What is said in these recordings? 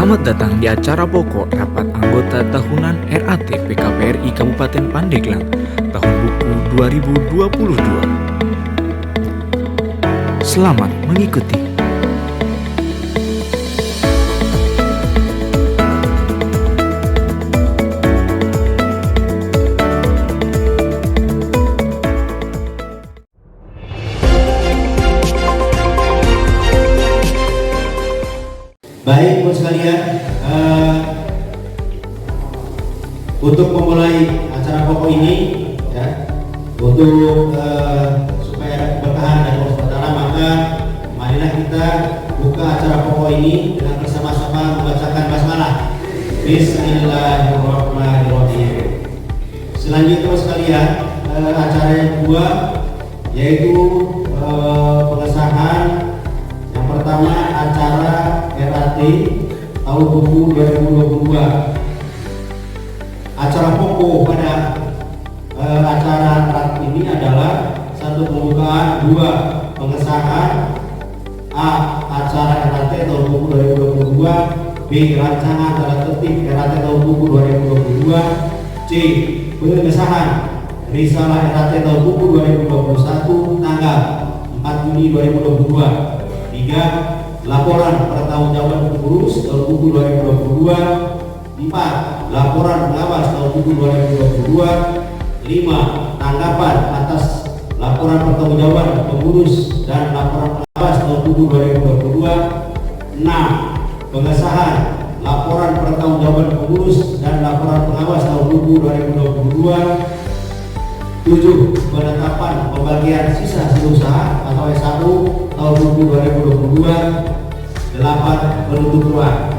Selamat datang di acara pokok rapat anggota tahunan RAT PKPRI Kabupaten Pandeglang tahun buku 2022. Selamat mengikuti. Baik, Ibu sekalian, untuk memulai acara pokok ini, ya, untuk supaya ada keberkahan dari Allah SWT, maka marilah kita buka acara pokok ini dengan bersama-sama membacakan basmalah. Bismillahirrahmanirrahim. Selanjutnya, Ibu sekalian, acara yang kedua yaitu pengesahan. Yang pertama, acara RAT tahun buku 2022. Acara pokok pada acara RAT ini adalah satu, pembukaan; dua, pengesahan; A, acara RAT tahun buku 2022; B, rancangan tata tertib RAT tahun buku 2022; C, pengesahan risalah RAT tahun buku 2021 tanggal 4 Juni 2022; 3, laporan pertanggungjawaban pengurus tahun buku 2022; 4, laporan pengawas tahun buku 2022; 5, tanggapan atas laporan pertanggungjawaban pengurus dan laporan pengawas tahun buku 2022; 6, pengesahan laporan pertanggungjawaban pengurus dan laporan pengawas tahun buku 2022; 7, penetapan pembagian sisa hasil usaha atau S1 tahun buku 2022; 8, penutup ruang.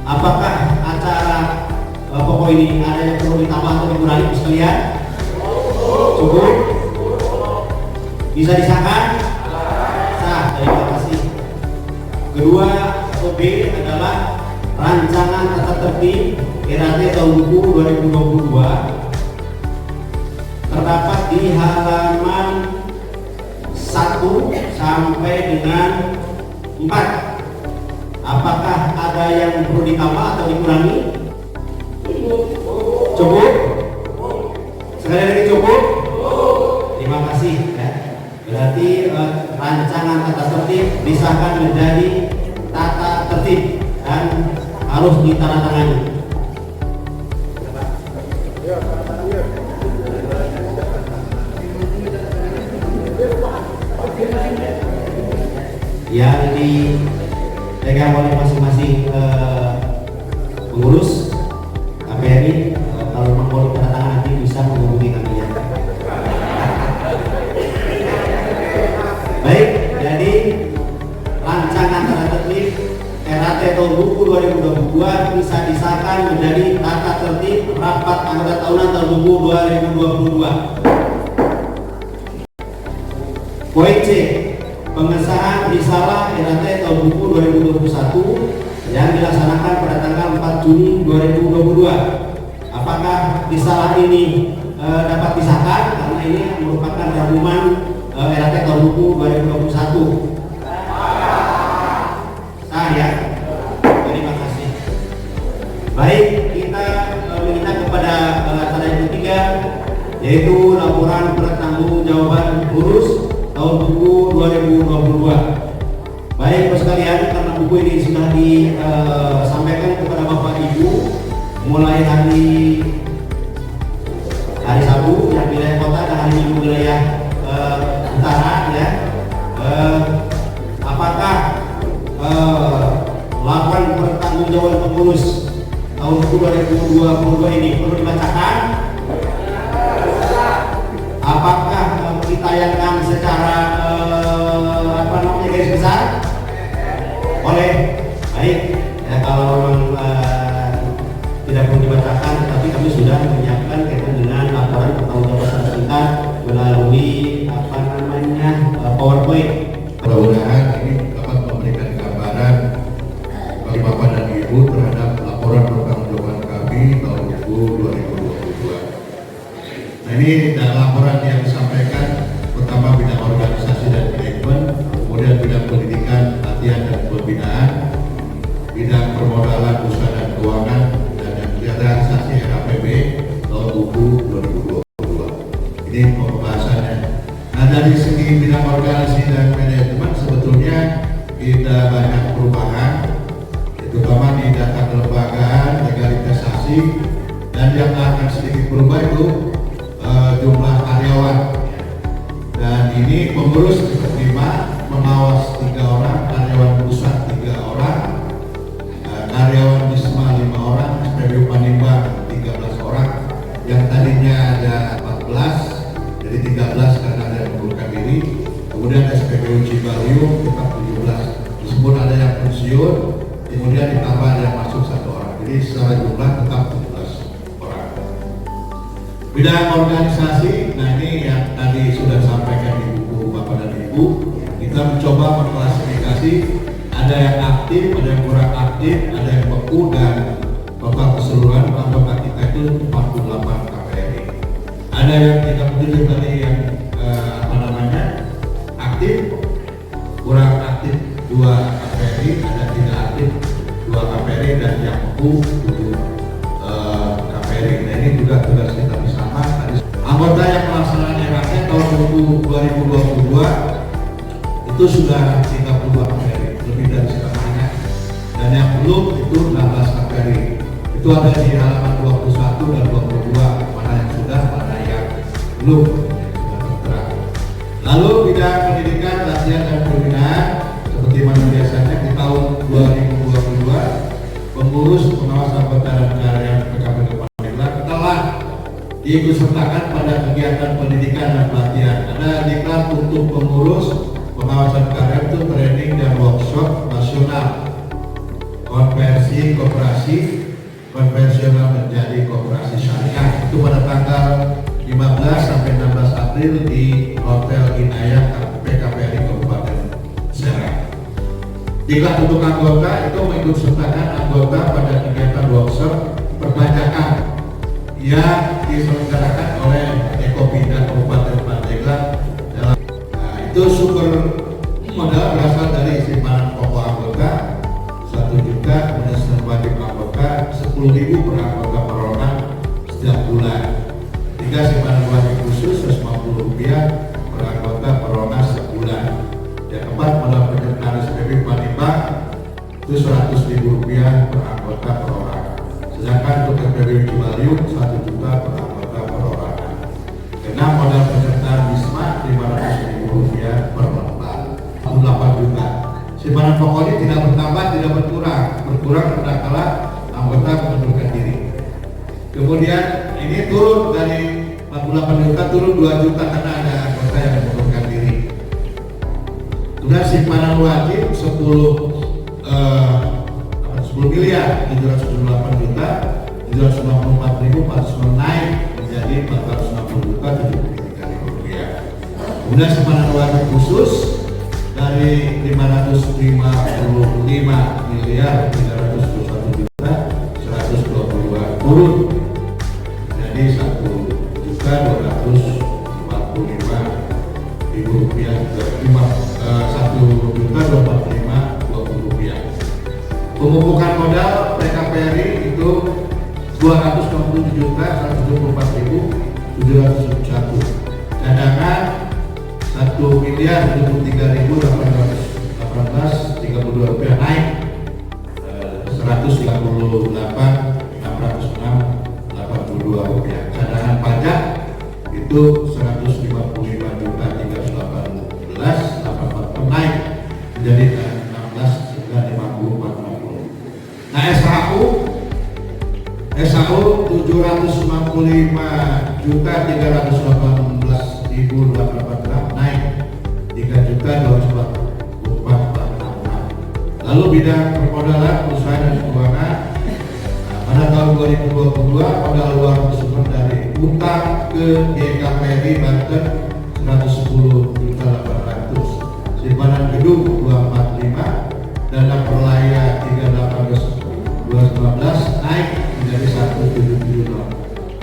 Apakah acara pokok ini ada yang perlu ditambah atau dikurangi, sekalian? Cukup? Bisa disahkan? Sah, terima kasih. Kedua, atau B, adalah rancangan tata tertib RAT tahun buku 2022. Terdapat di halaman 1 sampai dengan 4. Apakah ada yang perlu ditambah atau dikurangi? Cukup? Sekali lagi cukup? Terima kasih, ya. Berarti rancangan tata tertib disahkan menjadi tata tertib dan harus ditandatangani. Yang dipegang oleh masing-masing pengurus KPRI, kalau mau tanda tangan nanti bisa menghubungi kami, ya. Baik, jadi rancangan tata tertib RAT tahun buku 2022 bisa disahkan menjadi tata tertib rapat anggota tahunan tahun buku 2022. Poin C, pengesahan risalah RAT tahun buku 2021 yang dilaksanakan pada tanggal 4 Juni 2022. Apakah risalah ini dapat disahkan karena ini merupakan gabungan RAT tahun buku 2021? Sah, ya. Terima kasih. Baik, kita mengingat kepada acara yang ketiga, yaitu laporan pertanggungjawaban pengurus tahun buku 2022. Baik, Bapak sekalian, karena buku ini sudah disampaikan kepada Bapak Ibu mulai hari Sabtu yang wilayah kota dan hari Minggu wilayah utara, ya. Apakah laporan pertanggungjawaban pengurus tahun buku 2022 ini perlu dibacakan? Apakah ditayangkan secara garis besar? Oleh baik, ya, kalau memang tidak perlu dibacakan, tapi kami sudah menyiapkan kaitan dengan laporan pertanggungjawaban kita melalui PowerPoint. Mudah-mudahan ini dapat memberikan gambaran bagi Bapak dan Ibu terhadap laporan pertanggungjawaban kami tahun 2022. Nah, ini dalam laporan yang disampaikan pertama bidang organisasi dan manajemen, kemudian bidang pendidikan, latihan dan pembinaan, bidang permodalan usaha dan keuangan dan yang realisasi RAPB tahun buku 2022. Ini pembahasannya. Nah, dari segi bidang organisasi dan manajemen sebetulnya kita banyak perubahan, terutama di data kelembagaan, legalisasi, dan yang akan sedikit berubah itu jumlah karyawan. Dan ini pengurus 5, pengawas 3 orang, karyawan pusat 3 orang, karyawan Wisma 5 orang, SPBU Panimbang 13 orang, yang tadinya ada 14 jadi 13 karena ada yang mengundurkan diri. Kemudian SPBU Cibaliung tetap 17, meskipun ada yang pensiun, kemudian ditambah ada yang masuk 1 orang, jadi secara jumlah tetap 17 orang. Bidang organisasi, nah ini yang tadi sudah disampaikan di buku Bapak dan Ibu. Kita mencoba mengklasifikasi ada yang aktif, ada yang kurang aktif, ada yang beku, dan total keseluruhan anggota kita itu 48 KPRI. Ada yang kita tujuh tadi yang aktif, kurang aktif 2 KPRI, ada tidak aktif 2 KPRI, dan yang beku 7 KPRI. Nah ini juga tugas kita bersama. Anggota yang melaksanakan RAT tahun 2022 itu sudah 32 KPRI, lebih dari setengahnya, dan yang belum itu 16 KPRI. Itu ada di halaman 21 dan 22, mana yang sudah, mana yang belum. Lalu bidang pendidikan, latihan dan pembinaan, seperti mana biasanya di tahun 2022 pengurus, pengawas anggota dan karyawan PKP Pandeglang telah diikutsertakan pada kegiatan pendidikan dan pelatihan. Ada diklat untuk pengurus, pengawasan karyawan itu training dan workshop nasional konversi koperasi konvensional menjadi koperasi syariah, itu pada tanggal 15 sampai 16 April di Hotel Inayah PKPRI Kabupaten Serang. Diklat untuk anggota itu mengikutsertakan anggota pada kegiatan workshop perpajakan yang diselenggarakan oleh Ekopinda Kabupaten Pandeglang. Itu sumber modal berasal dari simpanan pokok anggota 1 juta, kemudian wajib anggota 10.000 per anggota per orang setiap bulan. 3 simpanan wajib khusus 150 rupiah per anggota per orang sebulan. Yang keempat, modal penyertaan SPB Panimbang itu 100.000 rupiah per anggota per orang. Sedangkan untuk SPB Cibaliung 1 juta per anggota per orang. Keenam, modal penyertaan Wisma 500.000 rupiah per lembar, 8 juta. Simpanan pokoknya tidak bertambah, tidak berkurang manakala anggota mengundurkan diri. Kemudian ini turun dari 48 juta turun 2 juta karena ada anggota yang mengundurkan diri. Kemudian simpanan wajib 10 miliar 778 juta 794.400 naik menjadi 460 juta 73.000 rupiah. Kemudian simpanan wajib khusus dari 555 miliar 321 juta 122 turun jadi 1 juta 245.000 rupiah, 1 juta 245.20 rupiah. Pemupukan modal PKPRI itu 267 juta 174.771. Cadangan 1 miliar 73.832 rupiah naik 138.606.82 rupiah. Cadangan pajak itu 155.318.8 naik menjadi 16.954.60. Nah, SHU 795.318.8 naik 3.244.46. Lalu bidang permodalan usaha dan keuangan, pada tahun 2022 modal luar bersumber dari utang ke GKPRI Banten 110.800.000, simpanan gedung 245, dana perlaya 318.219 naik menjadi 1.770,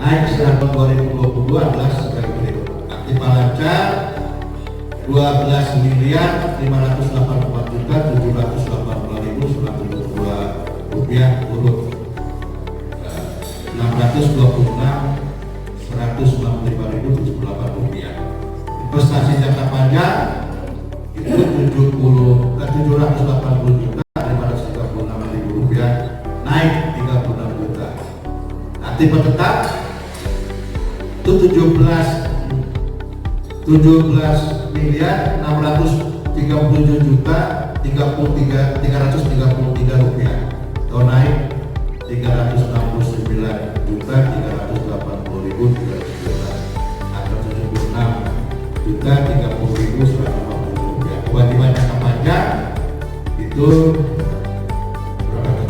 naik selama 2022 adalah sebagai berikut. Aktiva lancar 12 miliar 584 juta 782.972 rupiah urut 626.195.078 rupiah. Investasi jangka panjang itu 780.536.000 rupiah, naik 36 juta. Aktif tetap itu 17.637.333 rupiah, atau naik 369.380.317. Atau 76.030.150 rupiah. Kewajiban jangka panjang itu berapa?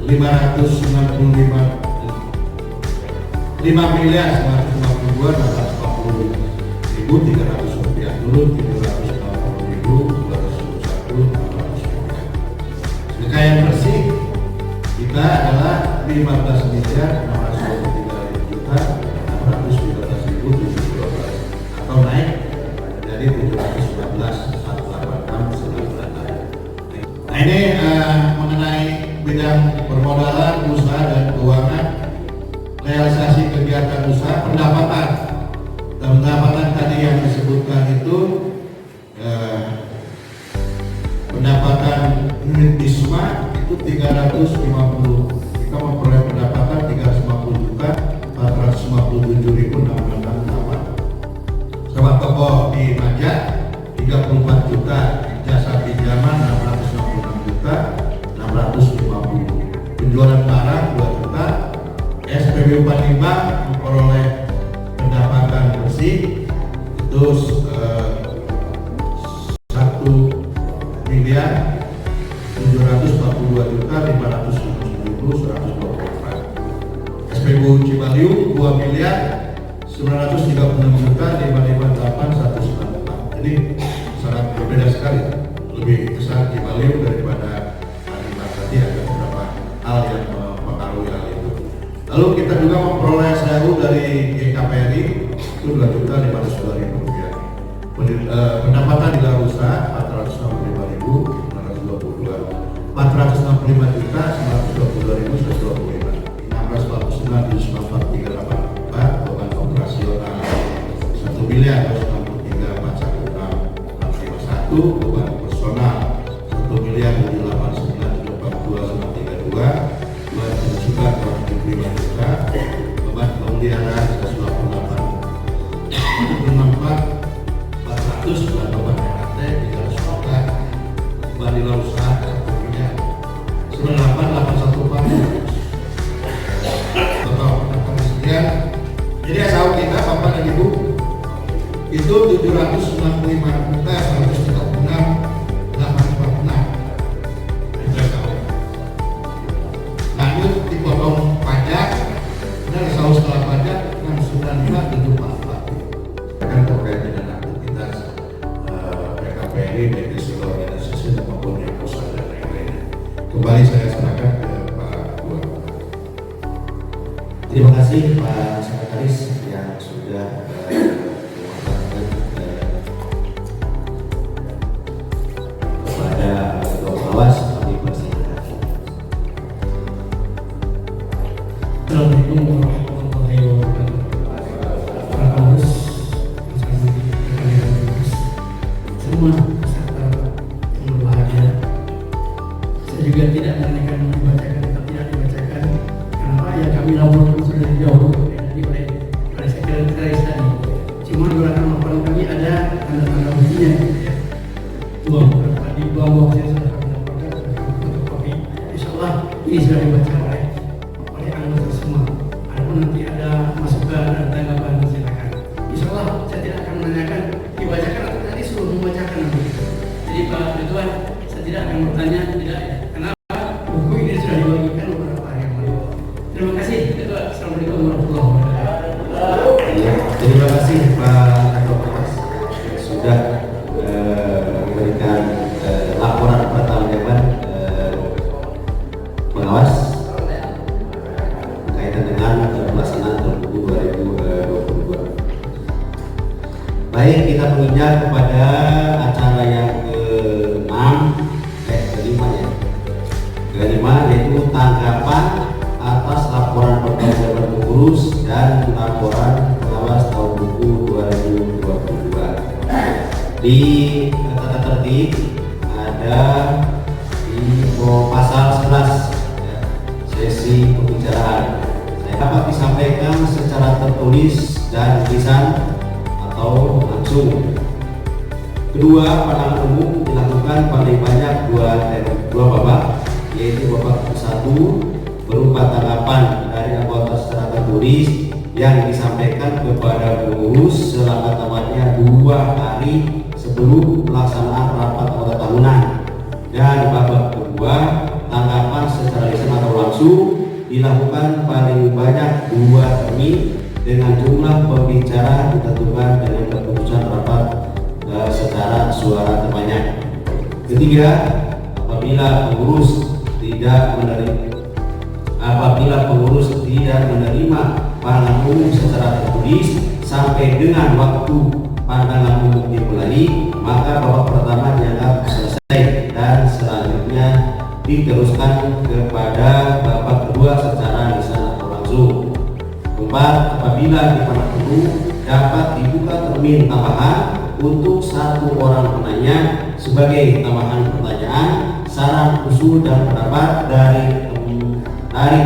5.952.300 rupiah, turun 360.261.600 rupiah. Kekayaan bersih kita adalah 15.623.613.712, atau naik dari 714.486.996. Nah, ini mengenai bidang permodalan, usaha dan keuangan, realisasi kegiatan usaha, pendapatan. Dan pendapatan tadi yang disebutkan itu pendapatan unit Bisma itu 350. Kita memperoleh pendapatan 350.457.668. Sewa toko di pajak 34 juta, jasa pinjaman 666.650. Penjualan barang 2 juta. SPBU Panimba memperoleh pendapatan bersih itu 1.742.579.124. SPBU Cibaliung 2.936.558.194. Jadi sangat berbeda sekali, lebih besar Cibaliung daripada Panimba. Tadi ada beberapa hal yang mempengaruhi hal itu. Lalu kita juga memperoleh SDU dari GKPRI itu 2.502.000 rupiah. Pendapatan di dalam usaha 465.922, 465.922.125, 1649.943.84, beban operasional 1.263.416.451, beban personal 1.078.942.132, beban penjualan 275 juta, beban pemeliharaan 184.400, beban RAT 300 juta, beban di luar usaha 98.814. Total pendapatan sekian. Jadi asal kita Bapak dan Ibu itu 765.136.846. Lanjut dipotong pajak dan saus setelah pajak 695.744. Kan terkait dengan aktivitas PKPRI, definisi organisasi maupun yang pusat dan lain-lain. Kembali saya serahkan ke Pak Buat. Terima kasih Pak Sekretaris yang sudah mengatakan kepada Ketua Pengawas. Kami persilakan. Assalamualaikum warahmatullahi wabarakatuh. Para pengurus, semua peserta yang berbahagia. Saya juga tidak menanyakan dibacakan atau tidak dibacakan. Kenapa? Ya kami laporkan sudah jauh tadi oleh sekretaris tadi. Cuma di belakang laporan kami ada tanda-tanda bunyinya. Di bawah saya sudah kami laporkan untuk kopi. Insyaallah ini sudah dibaca oleh anggota semua. Adapun nanti ada masukan dan tanggapan silakan. Insyaallah saya tidak akan menanyakan dibacakan atau tadi suruh membacakan nanti. Jadi Pak Ridwan, saya tidak akan bertanya, tidak ya. Kenapa? Buku ini sudah dibagikan beberapa hari yang lalu. Terima kasih Ketua. Assalamualaikum warahmatullahi wabarakatuh. Ya, terima kasih Pak Ketua Pengawas yang sudah memberikan laporan pertanggungjawaban pengawas berkaitan dengan pelaksanaan tahun buku 2022. Baik, kita menginjak kepada acara yang ke-5 ya. Kelima yaitu tanggapan atas laporan pertanggungjawaban pengurus dan laporan pengawas tahun buku 2022. Di tata tertib ada di pasal 11 ya, sesi pembicaraan. Saya dapat disampaikan secara tertulis dan tulisan atau langsung. Kedua, pandangan umum dilakukan paling banyak dua babak, yaitu babak satu berupa tanggapan dari anggota secara tertulis yang disampaikan kepada pengurus selama tamatnya 2 hari sebelum pelaksanaan rapat anggota tahunan. Dan babak kedua, tanggapan secara lisan atau langsung dilakukan paling banyak 2 termin dengan jumlah pembicara ditentukan dengan keputusan rapat secara suara terbanyak. Ketiga, apabila pengurus tidak menerima pandangan umum secara tertulis sampai dengan waktu pandangan umum dimulai, maka babak pertama dianggap selesai dan selanjutnya diteruskan kepada babak kedua secara lisan atau langsung. Keempat, apabila dipandang perlu dapat dibuka termin tambahan untuk 1 orang penanya sebagai tambahan pertanyaan, saran, usul dan pendapat dari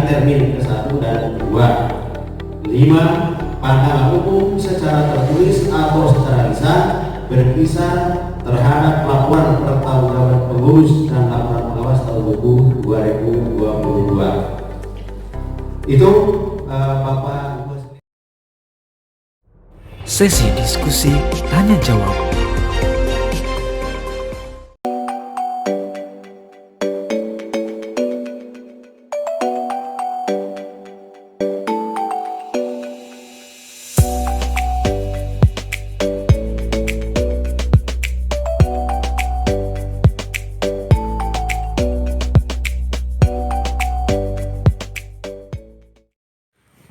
termin ke-1 dan ke-2. 5. Pandangan umum secara tertulis atau secara lisan berkisar terhadap laporan pertanggungjawaban pengurus dan laporan pengawas tahun buku 2022. Itu Bapak. Sesi diskusi tanya jawab.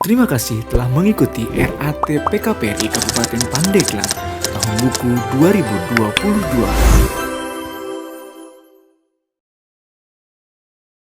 Terima kasih telah mengikuti RAT PKPRI Kabupaten Pandeglang tahun buku 2022.